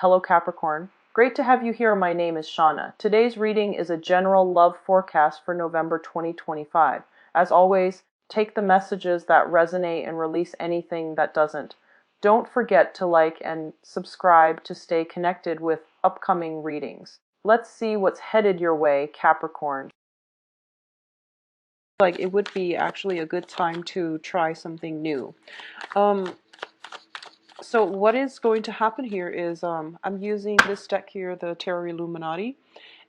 Hello Capricorn. Great to have you here. My name is Shauna. Today's reading is a general love forecast for November 2025. As always, take the messages that resonate and release anything that doesn't. Don't forget to like and subscribe to stay connected with upcoming readings. Let's see what's headed your way, Capricorn. Like it would be actually a good time to try something new. So what is going to happen here is I'm using this deck here, the Tarot Illuminati,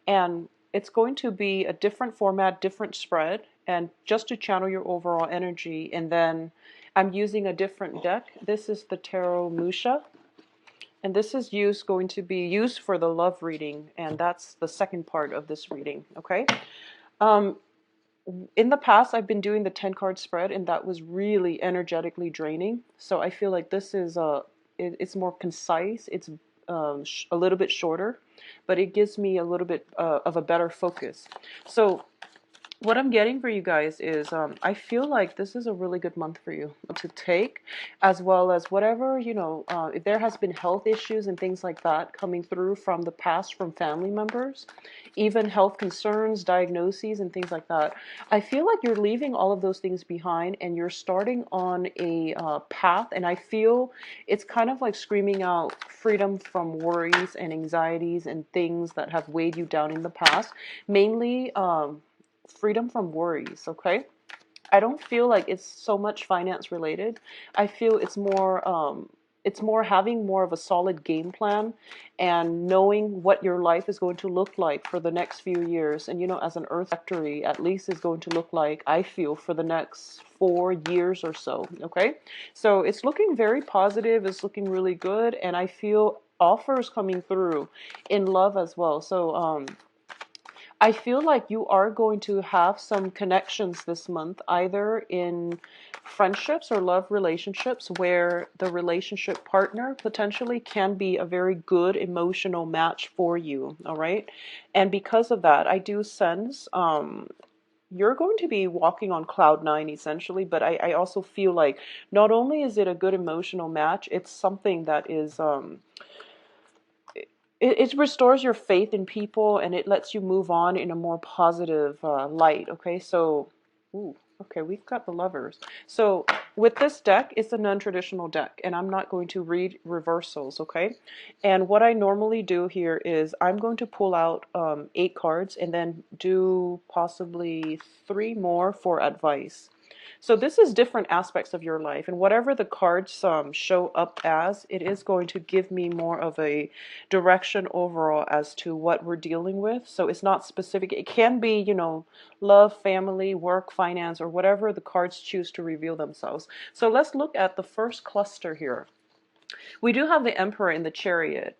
and it's going to be a different format, different spread, and just to channel your overall energy. And then I'm using a different deck. This is the Tarot Musha, and this is going to be used for the love reading, and that's the second part of this reading. Okay. Um, in the past, I've been doing the 10 card spread, and that was really energetically draining. So I feel like this is it's more concise. It's a little bit shorter, but it gives me a little bit of a better focus. So what I'm getting for you guys is I feel like this is a really good month for you to take, as well as whatever, if there has been health issues and things like that coming through from the past from family members, even health concerns, diagnoses, and things like that. I feel like you're leaving all of those things behind and you're starting on a path, and I feel it's kind of like screaming out freedom from worries and anxieties and things that have weighed you down in the past, mainly freedom from worries. Okay, I don't feel like it's so much finance related. I feel it's more having more of a solid game plan and knowing what your life is going to look like for the next few years. And as an earth factory, at least is going to look like, I feel, for the next 4 years or so. Okay, so it's looking very positive. It's looking really good, and I feel offers coming through in love as well. So I feel like you are going to have some connections this month, either in friendships or love relationships, where the relationship partner potentially can be a very good emotional match for you. All right. And because of that, I do sense you're going to be walking on cloud nine essentially, but I also feel like not only is it a good emotional match, it's something that is it restores your faith in people, and it lets you move on in a more positive light. Okay, so okay, we've got the Lovers. So with this deck, it's a non-traditional deck, and I'm not going to read reversals. Okay, and what I normally do here is I'm going to pull out 8 cards and then do possibly 3 more for advice. So this is different aspects of your life, and whatever the cards show up as, it is going to give me more of a direction overall as to what we're dealing with. So it's not specific. It can be, love, family, work, finance, or whatever the cards choose to reveal themselves. So let's look at the first cluster here. We do have the Emperor in the Chariot.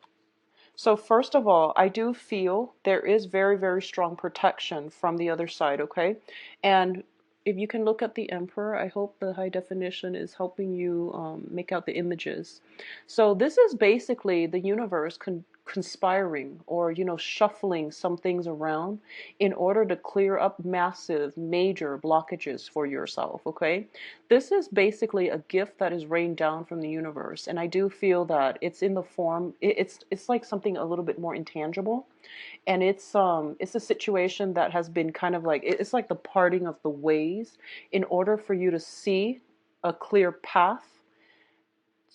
So first of all, I do feel there is very, very strong protection from the other side, okay? And if you can look at the Emperor, I hope the high definition is helping you make out the images. So this is basically the universe conspiring, or shuffling some things around in order to clear up massive major blockages for yourself. Okay, this is basically a gift that is rained down from the universe, and I do feel that it's in the form, it's like something a little bit more intangible, and it's a situation that has been kind of like, it's like the parting of the ways in order for you to see a clear path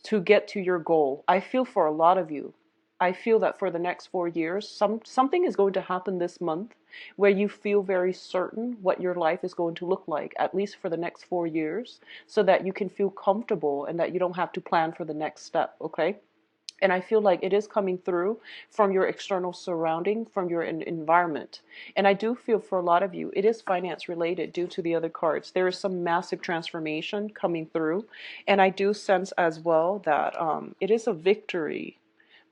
to get to your goal. I feel for a lot of you, I feel that for the next 4 years, something is going to happen this month where you feel very certain what your life is going to look like, at least for the next 4 years, so that you can feel comfortable and that you don't have to plan for the next step. Okay, and I feel like it is coming through from your external surrounding, from your environment. And I do feel for a lot of you, it is finance related due to the other cards. There is some massive transformation coming through. And I do sense as well that it is a victory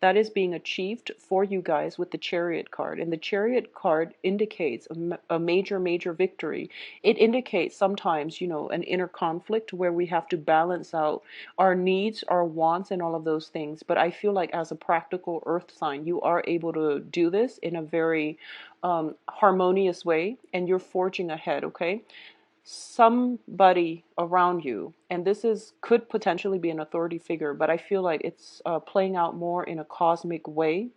that is being achieved for you guys with the Chariot card. And the Chariot card indicates a major, major victory. It indicates sometimes, an inner conflict where we have to balance out our needs, our wants, and all of those things. But I feel like as a practical earth sign, you are able to do this in a very harmonious way, and you're forging ahead, okay? somebody around you, and this is could potentially be an authority figure, but I feel like it's playing out more in a cosmic way,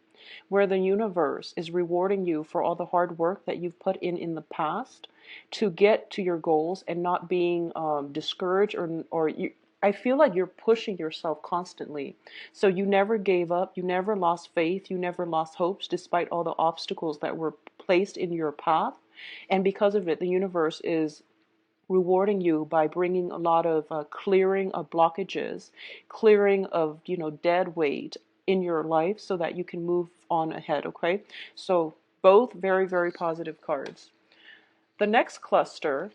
where the universe is rewarding you for all the hard work that you've put in the past to get to your goals, and not being discouraged, or you, I feel like you're pushing yourself constantly. So you never gave up, you never lost faith, you never lost hopes despite all the obstacles that were placed in your path. And because of it, the universe is rewarding you by bringing a lot of clearing of blockages, clearing of, dead weight in your life so that you can move on ahead, okay? So both very, very positive cards. The next cluster,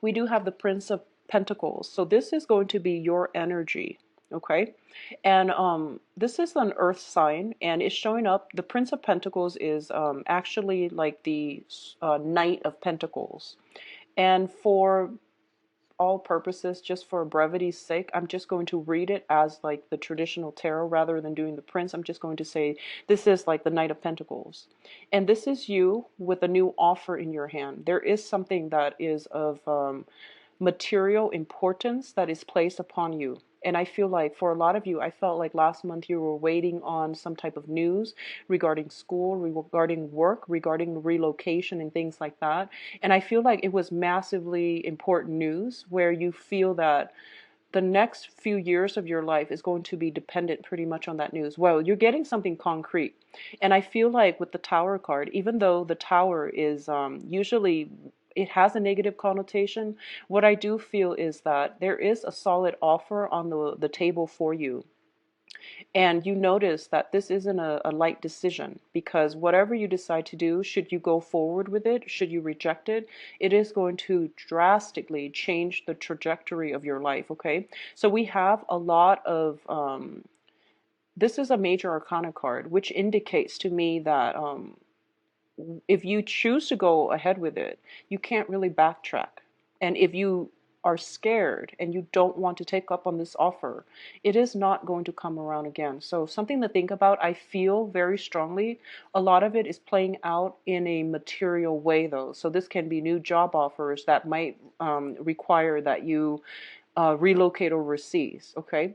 we do have the Prince of Pentacles. So this is going to be your energy, okay? And this is an earth sign, and it's showing up. The Prince of Pentacles is actually like the Knight of Pentacles. And for all purposes, just for brevity's sake, I'm just going to read it as like the traditional tarot rather than doing the prince. I'm just going to say this is like the Knight of Pentacles. And this is you with a new offer in your hand. There is something that is of material importance that is placed upon you. And I feel like for a lot of you, I felt like last month you were waiting on some type of news regarding school, regarding work, regarding relocation and things like that. And I feel like it was massively important news where you feel that the next few years of your life is going to be dependent pretty much on that news. Well, you're getting something concrete. And I feel like with the Tower card, even though the Tower is usually, it has a negative connotation, what I do feel is that there is a solid offer on the table for you. And you notice that this isn't a light decision, because whatever you decide to do, should you go forward with it, should you reject it, it is going to drastically change the trajectory of your life, okay? So we have a lot of, this is a major arcana card, which indicates to me that if you choose to go ahead with it, you can't really backtrack. And if you are scared and you don't want to take up on this offer, it is not going to come around again. So something to think about. I feel very strongly a lot of it is playing out in a material way though. So this can be new job offers that might require that you relocate overseas, okay?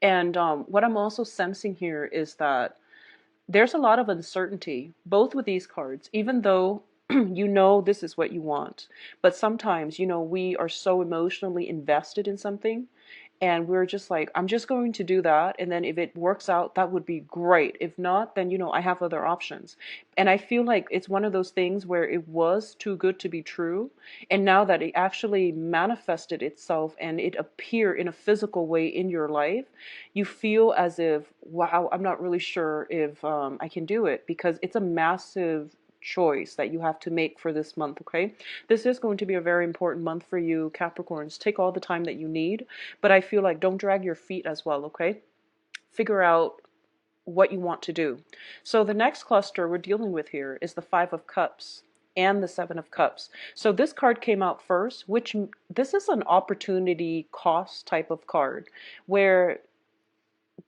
And what I'm also sensing here is that there's a lot of uncertainty, both with these cards, even though you know this is what you want. But sometimes, we are so emotionally invested in something, and we're just like, I'm just going to do that. And then if it works out, that would be great. If not, then, I have other options. And I feel like it's one of those things where it was too good to be true. And now that it actually manifested itself and it appeared in a physical way in your life, you feel as if, wow, I'm not really sure if I can do it, because it's a massive choice that you have to make for this month, okay? This is going to be a very important month for you, Capricorns. Take all the time that you need, but I feel like don't drag your feet as well, okay? Figure out what you want to do. So the next cluster we're dealing with here is the Five of Cups and the Seven of Cups. So this card came out first, which this is an opportunity cost type of card, where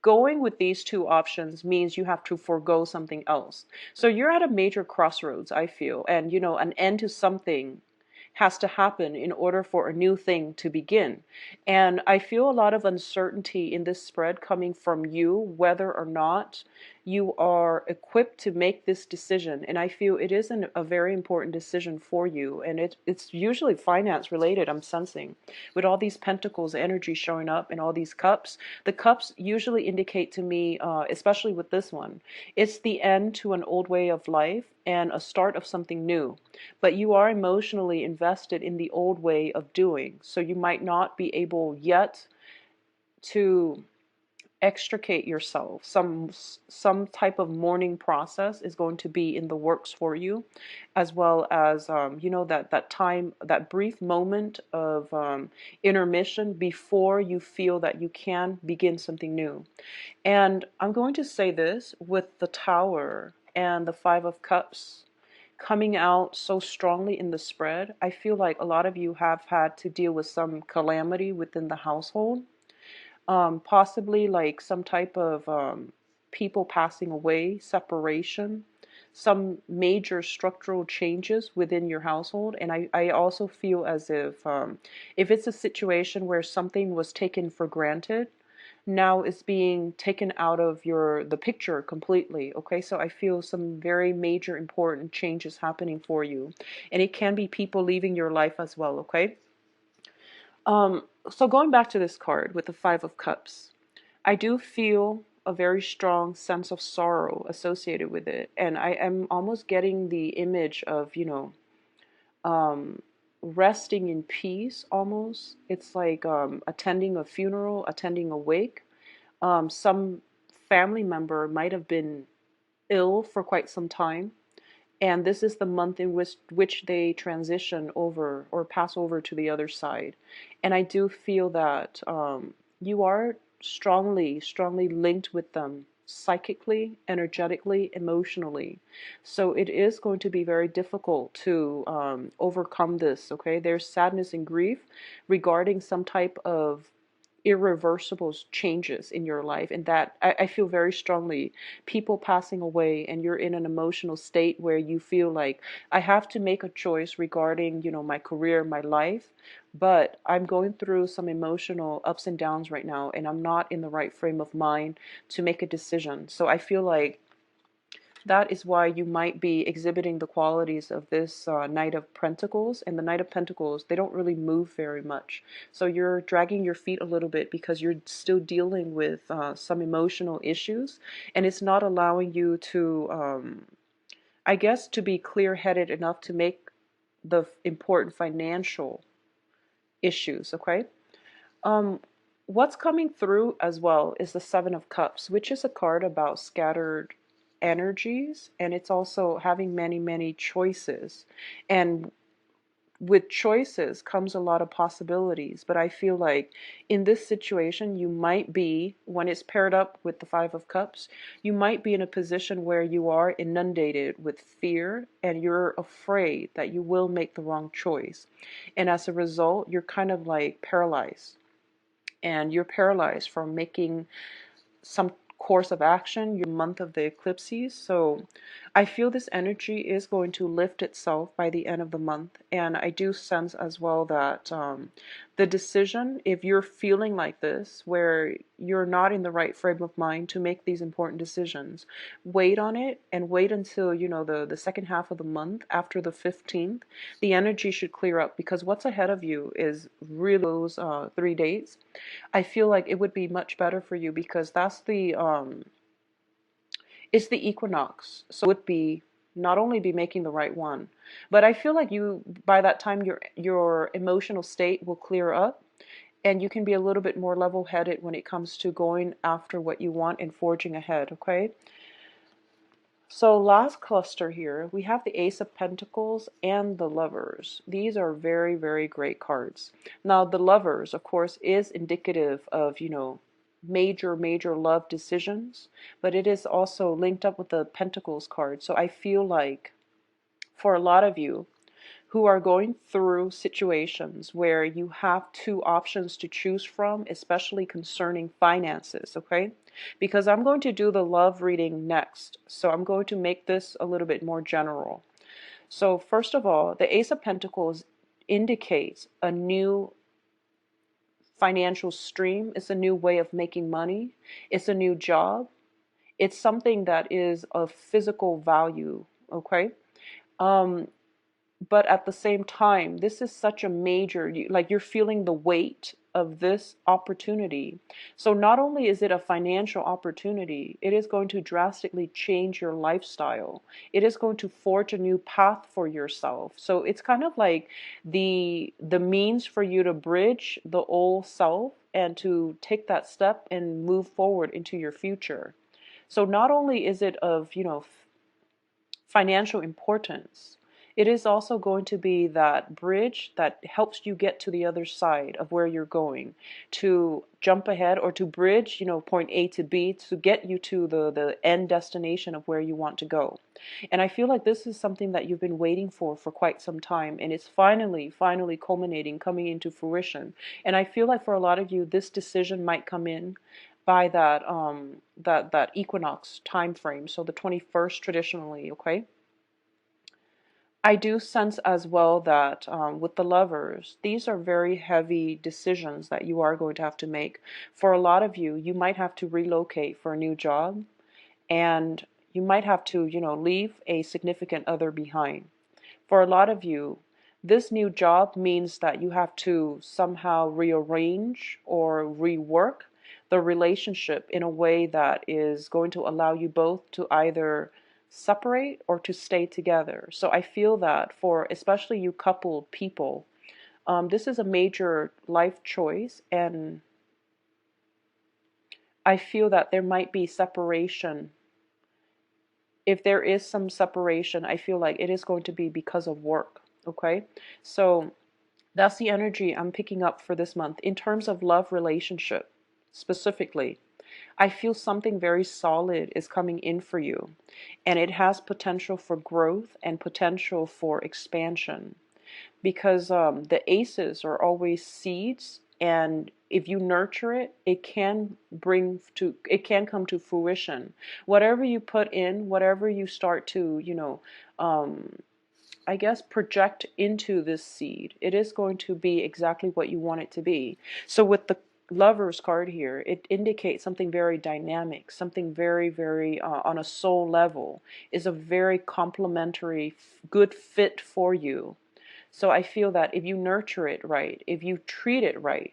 going with these two options means you have to forego something else. So you're at a major crossroads, I feel, and an end to something has to happen in order for a new thing to begin. And I feel a lot of uncertainty in this spread coming from you, whether or not you are equipped to make this decision. And I feel it is a very important decision for you. And it's usually finance related, I'm sensing. With all these pentacles energy showing up and all these cups, the cups usually indicate to me, especially with this one, it's the end to an old way of life and a start of something new. But you are emotionally invested in the old way of doing. So you might not be able yet to extricate yourself. Some type of mourning process is going to be in the works for you, as well as that time, that brief moment of intermission before you feel that you can begin something new. And I'm going to say this with the Tower and the Five of Cups coming out so strongly in the spread. I feel like a lot of you have had to deal with some calamity within the household, possibly like some type of people passing away, separation, some major structural changes within your household. And I also feel as if it's a situation where something was taken for granted, now it's being taken out of the picture completely. Okay, so I feel some very major important changes happening for you, and it can be people leaving your life as well. Okay, so going back to this card with the Five of Cups, I do feel a very strong sense of sorrow associated with it, and I am almost getting the image of, um, resting in peace almost. It's like attending a funeral, attending a wake. Some family member might have been ill for quite some time, and this is the month in which they transition over or pass over to the other side. And I do feel that you are strongly linked with them psychically, energetically, emotionally. So it is going to be very difficult to overcome this. Okay, there's sadness and grief regarding some type of irreversible changes in your life, and that I feel very strongly people passing away, and you're in an emotional state where you feel like I have to make a choice regarding, my career, my life, but I'm going through some emotional ups and downs right now, and I'm not in the right frame of mind to make a decision. So I feel like that is why you might be exhibiting the qualities of this Knight of Pentacles. And the Knight of Pentacles, they don't really move very much. So you're dragging your feet a little bit because you're still dealing with some emotional issues. And it's not allowing you to, I guess, to be clear-headed enough to make the important financial issues, okay? Um, what's coming through as well is the Seven of Cups, which is a card about scattered energies, and it's also having many choices. And with choices comes a lot of possibilities, but I feel like in this situation you might be, when it's paired up with the Five of Cups, you might be in a position where you are inundated with fear and you're afraid that you will make the wrong choice, and as a result you're kind of like paralyzed, and you're paralyzed from making some course of action, your month of the eclipses. So I feel this energy is going to lift itself by the end of the month. And I do sense as well that the decision, if you're feeling like this, where you're not in the right frame of mind to make these important decisions, wait on it and wait until, the second half of the month after the 15th. The energy should clear up, because what's ahead of you is really those 3 days. I feel like it would be much better for you, because that's it's the equinox. So it would be not only be making the right one, but I feel like you, by that time, your emotional state will clear up, and you can be a little bit more level-headed when it comes to going after what you want and forging ahead, okay? So last cluster here, we have the Ace of Pentacles and the Lovers. These are very great cards. Now the Lovers, of course, is indicative of, major love decisions, but it is also linked up with the Pentacles card. So I feel like for a lot of you who are going through situations where you have two options to choose from, especially concerning finances, okay? Because I'm going to do the love reading next, so I'm going to make this a little bit more general. So first of all, the Ace of Pentacles indicates a new financial stream. It's a new way of making money. It's a new job. It's something that is of physical value, okay? Um, but at the same time, this is such a major, like you're feeling the weight of this opportunity. So not only is it a financial opportunity, it is going to drastically change your lifestyle. It is going to forge a new path for yourself. So it's kind of like the means for you to bridge the old self and to take that step and move forward into your future. So not only is it of, financial importance, it is also going to be that bridge that helps you get to the other side of where you're going, to jump ahead or to bridge, point A to B, to get you to the end destination of where you want to go. And I feel like this is something that you've been waiting for quite some time, and it's finally culminating, coming into fruition. And I feel like for a lot of you, this decision might come in by that equinox time frame, so the 21st traditionally, okay? I do sense as well that with the lovers, these are very heavy decisions that you are going to have to make. For a lot of you, you might have to relocate for a new job, and you might have to, leave a significant other behind. For a lot of you, this new job means that you have to somehow rearrange or rework the relationship in a way that is going to allow you both to either separate or to stay together. So I feel that for especially you coupled people, this is a major life choice, and I feel that there might be separation. If there is some separation, I feel like it is going to be because of work. Okay, so that's the energy I'm picking up for this month. In terms of love relationship, specifically, I feel something very solid is coming in for you, and it has potential for growth and potential for expansion, because the aces are always seeds, and if you nurture it, it can come to fruition. Whatever you put in, whatever you start to, I guess, project into this seed, it is going to be exactly what you want it to be. So with the Lovers card here, it indicates something very dynamic, something very, very on a soul level, is a very complementary, good fit for you. So I feel that if you nurture it right, if you treat it right,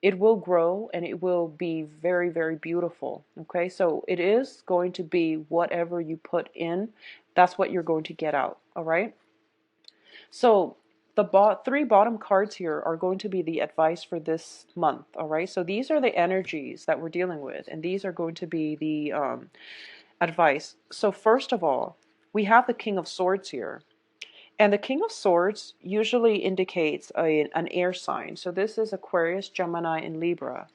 it will grow and it will be very, very beautiful. Okay, so it is going to be whatever you put in, that's what you're going to get out. All right. So the three bottom cards here are going to be the advice for this month. All right. So these are the energies that we're dealing with, and these are going to be the advice. So first of all, we have the King of Swords here. And the King of Swords usually indicates an air sign. So this is Aquarius, Gemini, and Libra.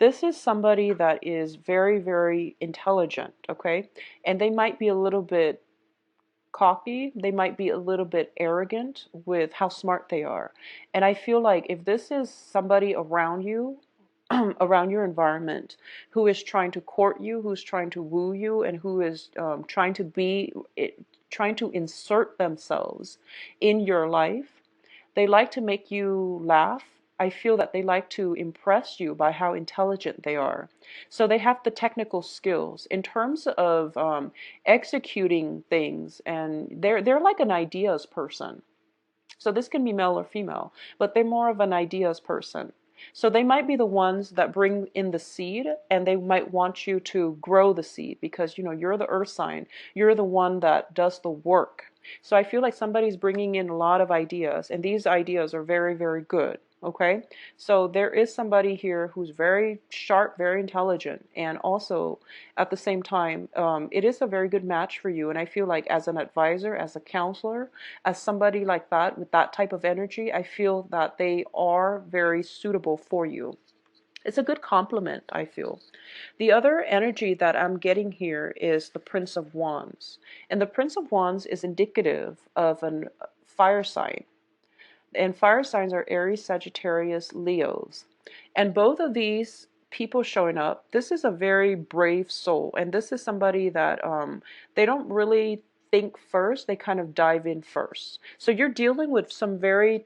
This is somebody that is very, very intelligent, okay? And they might be a little bit cocky. They might be a little bit arrogant with how smart they are. And I feel like if this is somebody around you, around your environment, who is trying to court you, who's trying to woo you, and who is trying to insert themselves in your life, they like to make you laugh. I feel that they like to impress you by how intelligent they are. So they have the technical skills in terms of executing things, and they're like an ideas person. So this can be male or female, but they're more of an ideas person. So they might be the ones that bring in the seed, and they might want you to grow the seed because, you're the earth sign. You're the one that does the work. So I feel like somebody's bringing in a lot of ideas, and these ideas are very, very good. Okay, so there is somebody here who's very sharp, very intelligent, and also at the same time, it is a very good match for you. And I feel like as an advisor, as a counselor, as somebody like that with that type of energy, I feel that they are very suitable for you. It's a good compliment, I feel. The other energy that I'm getting here is the Prince of Wands. And the Prince of Wands is indicative of a fire sign. And fire signs are Aries, Sagittarius, Leos. And both of these people showing up, this is a very brave soul. And this is somebody that they don't really think first, they kind of dive in first. So you're dealing with some very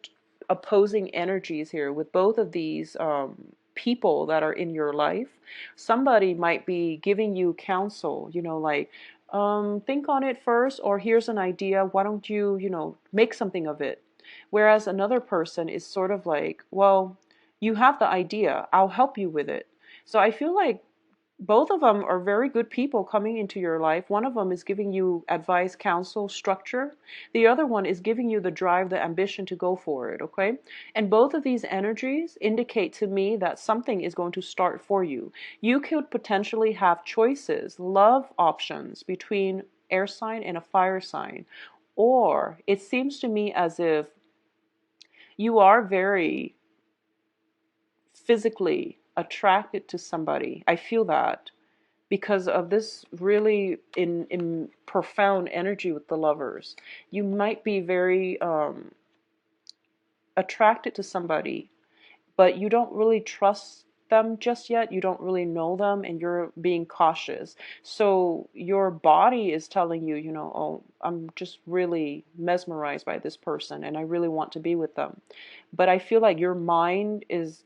opposing energies here with both of these people that are in your life. Somebody might be giving you counsel, like, think on it first, or here's an idea, why don't you, make something of it. Whereas another person is sort of like, well, you have the idea, I'll help you with it. So I feel like both of them are very good people coming into your life. One of them is giving you advice, counsel, structure. The other one is giving you the drive, the ambition to go for it, okay? And both of these energies indicate to me that something is going to start for you. You could potentially have choices, love options between air sign and a fire sign. Or it seems to me as if you are very physically attracted to somebody. I feel that because of this really in profound energy with the lovers. You might be very attracted to somebody, but you don't really trust them just yet. You don't really know them and you're being cautious. So your body is telling you, you know, oh, I'm just really mesmerized by this person and I really want to be with them. But I feel like your mind is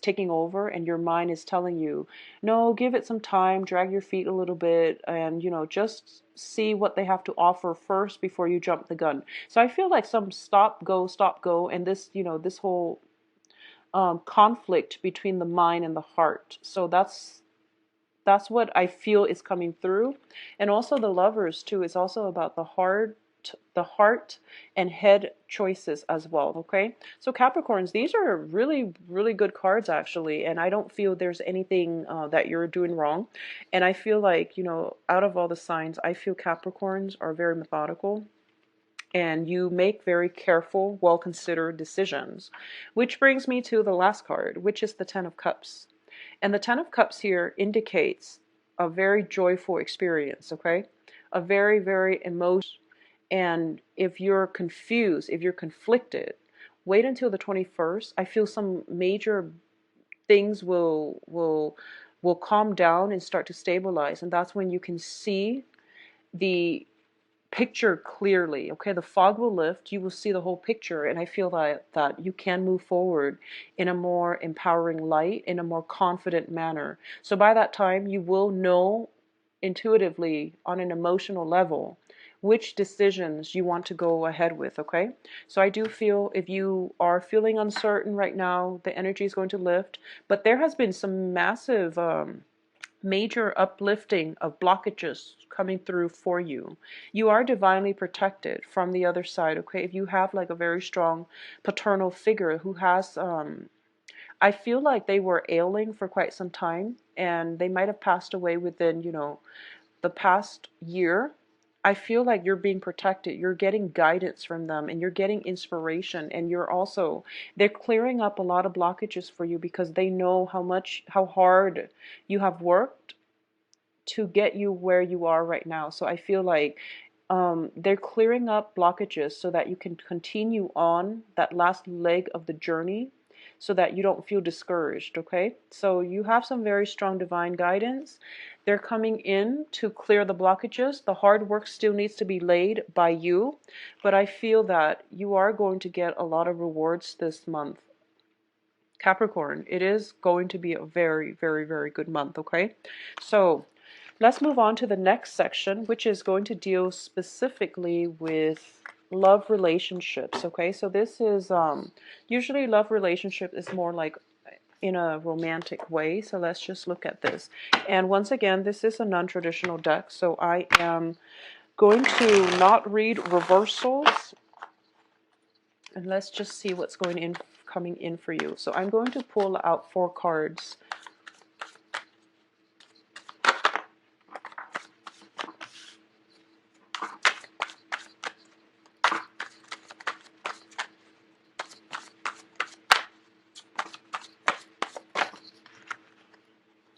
taking over and your mind is telling you, no, give it some time, drag your feet a little bit and, you know, just see what they have to offer first before you jump the gun. So I feel like some stop, go, and this, you know, this whole conflict between the mind and the heart. So that's what I feel is coming through. And also the lovers too. It's also about the heart and head choices as well. Okay. So Capricorns, these are really, really good cards actually. And I don't feel there's anything that you're doing wrong. And I feel like, you know, out of all the signs, I feel Capricorns are very methodical and you make very careful, well-considered decisions. Which brings me to the last card, which is the Ten of Cups. And the Ten of Cups here indicates a very joyful experience, okay? A very, very emotional. And if you're confused, if you're conflicted, wait until the 21st. I feel some major things will calm down and start to stabilize. And that's when you can see the picture clearly. Okay, the fog will lift, you will see the whole picture, and I feel that you can move forward in a more empowering light, in a more confident manner. So by that time you will know intuitively on an emotional level which decisions you want to go ahead with. Okay, so I do feel if you are feeling uncertain right now, the energy is going to lift, but there has been some massive major uplifting of blockages coming through for you. You are divinely protected from the other side, okay? If you have like a very strong paternal figure who has, I feel like they were ailing for quite some time and they might have passed away within, you know, the past year. I feel like you're being protected. You're getting guidance from them and you're getting inspiration, and you're also, they're clearing up a lot of blockages for you because they know how hard you have worked to get you where you are right now. So I feel like they're clearing up blockages so that you can continue on that last leg of the journey so that you don't feel discouraged, okay? So you have some very strong divine guidance. They're coming in to clear the blockages. The hard work still needs to be laid by you, but I feel that you are going to get a lot of rewards this month. Capricorn, it is going to be a very, very, very good month, okay? So let's move on to the next section, which is going to deal specifically with love relationships, okay? So this is, usually love relationship is more like in a romantic way. So let's just look at this. And once again, this is a non-traditional deck. So I am going to not read reversals. And let's just see what's coming in for you. So I'm going to pull out 4 cards.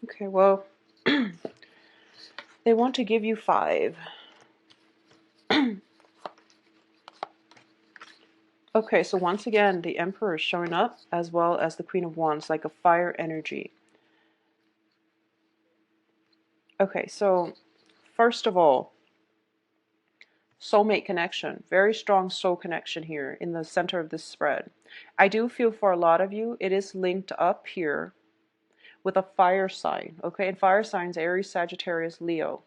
Okay, well, they want to give you 5. Okay, so once again, the Emperor is showing up as well as the Queen of Wands, like a fire energy. Okay, so first of all, soulmate connection. Very strong soul connection here in the center of this spread. I do feel for a lot of you, it is linked up here with a fire sign. Okay, and fire signs, Aries, Sagittarius, Leo.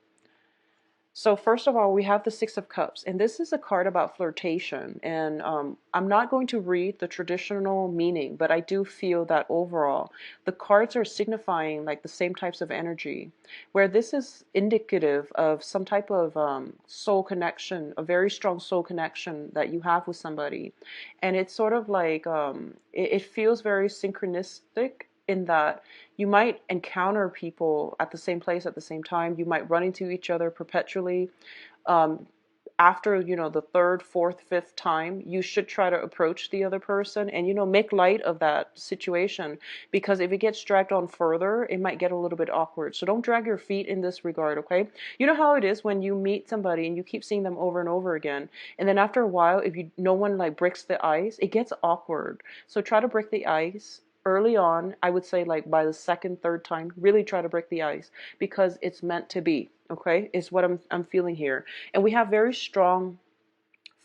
So first of all, we have the 6 of Cups, and this is a card about flirtation. And I'm not going to read the traditional meaning, but I do feel that overall, the cards are signifying like the same types of energy, where this is indicative of some type of soul connection, a very strong soul connection that you have with somebody. And it's sort of like, it feels very synchronistic in that you might encounter people at the same place at the same time. You might run into each other perpetually. After, you know, the 3rd, 4th, 5th time, you should try to approach the other person and, you know, make light of that situation, because if it gets dragged on further, it might get a little bit awkward. So don't drag your feet in this regard, okay? You know how it is when you meet somebody and you keep seeing them over and over again, and then after a while, if no one like breaks the ice, it gets awkward. So try to break the ice early on, I would say like by the second, third time, really try to break the ice because it's meant to be. Okay, is what I'm feeling here. And we have very strong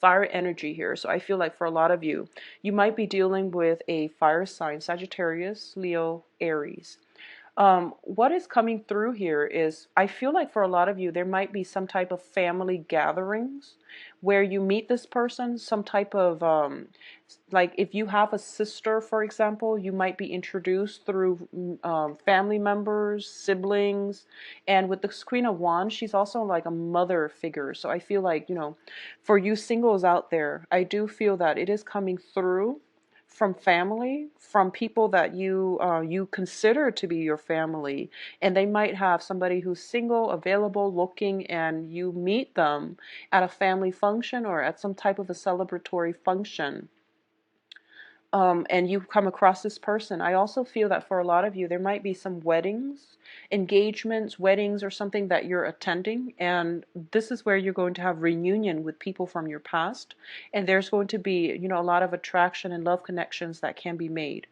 fire energy here. So I feel like for a lot of you, you might be dealing with a fire sign, Sagittarius, Leo, Aries. What is coming through here is I feel like for a lot of you, there might be some type of family gatherings where you meet this person, some type of, like if you have a sister, for example, you might be introduced through family members, siblings. And with the Queen of Wands, she's also like a mother figure. So I feel like, for you singles out there, I do feel that it is coming through from family, from people that you consider to be your family, and they might have somebody who's single, available, looking, and you meet them at a family function or at some type of a celebratory function. And you come across this person. I also feel that for a lot of you, there might be some weddings, engagements, weddings, or something that you're attending. And this is where you're going to have reunion with people from your past. And there's going to be, a lot of attraction and love connections that can be made.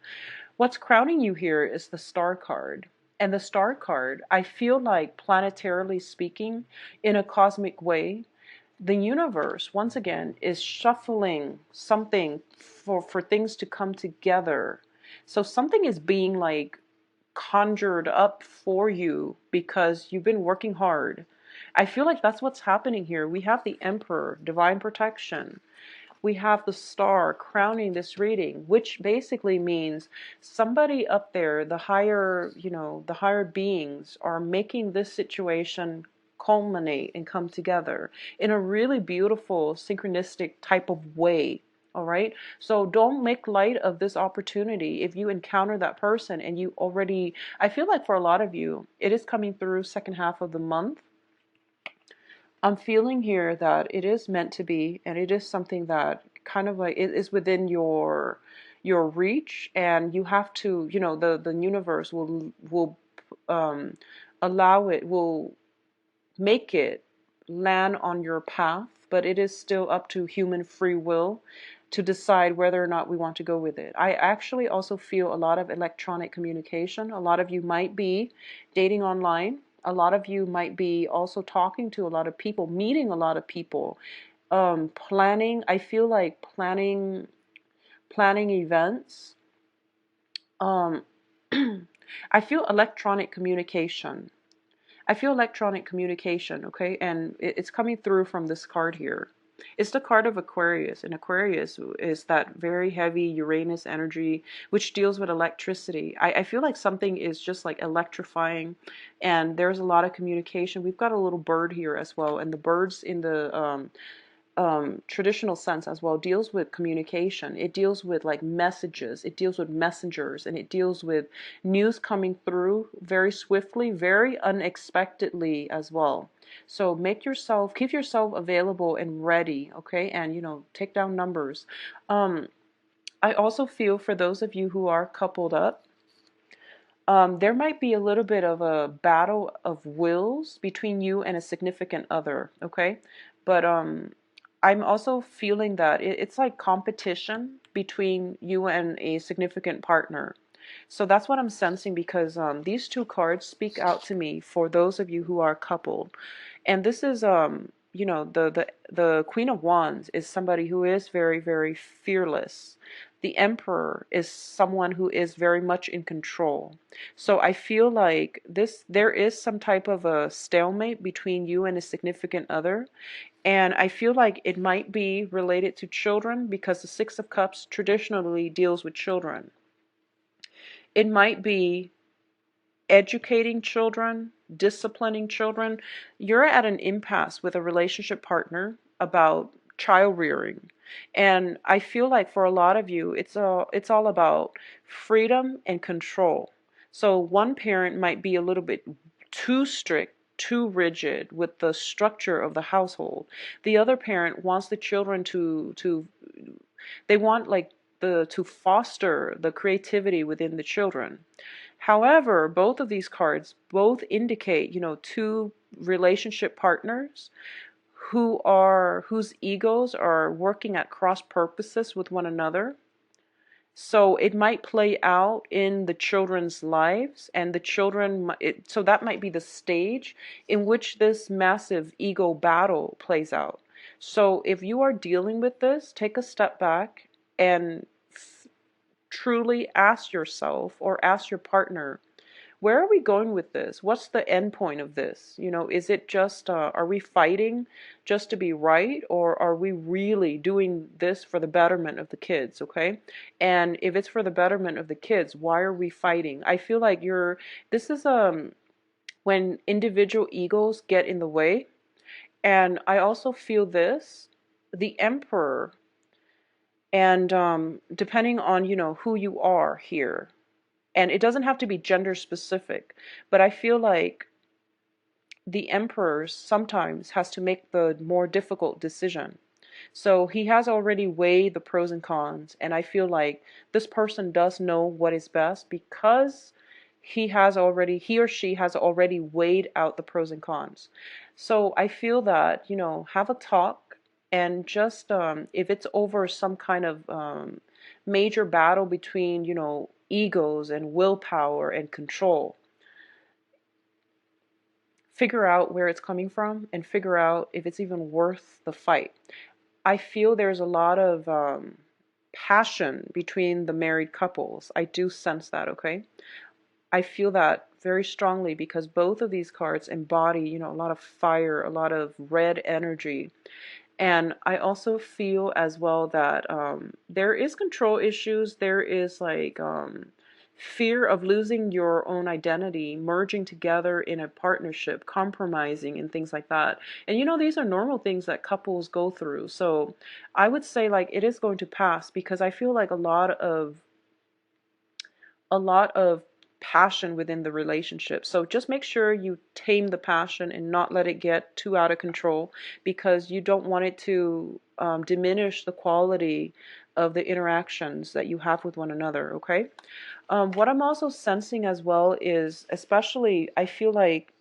What's crowning you here is the Star card. And the Star card, I feel like planetarily speaking, in a cosmic way, the universe once again is shuffling something for things to come together. So something is being like conjured up for you because you've been working hard. I feel like that's what's happening here. We have the Emperor, divine protection. We have the Star crowning this reading, which basically means somebody up there, the higher beings are making this situation culminate and come together in a really beautiful synchronistic type of way. All right. So don't make light of this opportunity. If you encounter that person and you already, I feel like for a lot of you, it is coming through second half of the month. I'm feeling here that it is meant to be, and it is something that kind of like it is within your reach, and you have to, the universe will um, allow it, will make it land on your path, but it is still up to human free will to decide whether or not we want to go with it. I actually also feel a lot of electronic communication. A lot of you might be dating online. A lot of you might be also talking to a lot of people, meeting a lot of people, planning. I feel like planning events. Um, I feel electronic communication. Okay? And it's coming through from this card here. It's the card of Aquarius, and Aquarius is that very heavy Uranus energy, which deals with electricity. I feel like something is just like electrifying, and there's a lot of communication. We've got a little bird here as well, and the birds in the traditional sense as well deals with communication. It deals with like messages, it deals with messengers, and it deals with news coming through very swiftly, very unexpectedly as well. So keep yourself available and ready, okay? And take down numbers. I also feel for those of you who are coupled up, there might be a little bit of a battle of wills between you and a significant other, okay? But I'm also feeling that it's like competition between you and a significant partner. So that's what I'm sensing because these two cards speak out to me for those of you who are coupled. And this is the Queen of Wands is somebody who is very, very fearless. The Emperor is someone who is very much in control. So I feel like there is some type of a stalemate between you and a significant other. And I feel like it might be related to children because the Six of Cups traditionally deals with children. It might be educating children, disciplining children. You're at an impasse with a relationship partner about child rearing. And I feel like for a lot of you, it's all about freedom and control. So one parent might be a little bit too strict, too rigid with the structure of the household. The other parent wants the children to they want like to foster the creativity within the children. However, both of these cards both indicate, two relationship partners whose egos are working at cross purposes with one another. So it might play out in the children's lives, and the children, so that might be the stage in which this massive ego battle plays out. So if you are dealing with this, take a step back and truly ask yourself or ask your partner, where are we going with this? What's the end point of this? You know, is it just, are we fighting just to be right? Or are we really doing this for the betterment of the kids? Okay. And if it's for the betterment of the kids, why are we fighting? I feel like this is, when individual egos get in the way. And I also feel this, the emperor, and depending on, who you are here, and it doesn't have to be gender specific, but I feel like the emperor sometimes has to make the more difficult decision. So he has already weighed the pros and cons, and I feel like this person does know what is best because he or she has already weighed out the pros and cons. So I feel that, have a talk, and just if it's over some kind of major battle between, egos and willpower and control, figure out where it's coming from and figure out if it's even worth the fight. I feel there's a lot of passion between the married couples. I do sense that, okay? I feel that very strongly because both of these cards embody, a lot of fire, a lot of red energy. And I also feel as well that there is control issues. There is like fear of losing your own identity, merging together in a partnership, compromising, and things like that. And these are normal things that couples go through. So I would say like it is going to pass because I feel like a lot of passion within the relationship. So just make sure you tame the passion and not let it get too out of control, because you don't want it to diminish the quality of the interactions that you have with one another, okay? What I'm also sensing as well is, especially, I feel like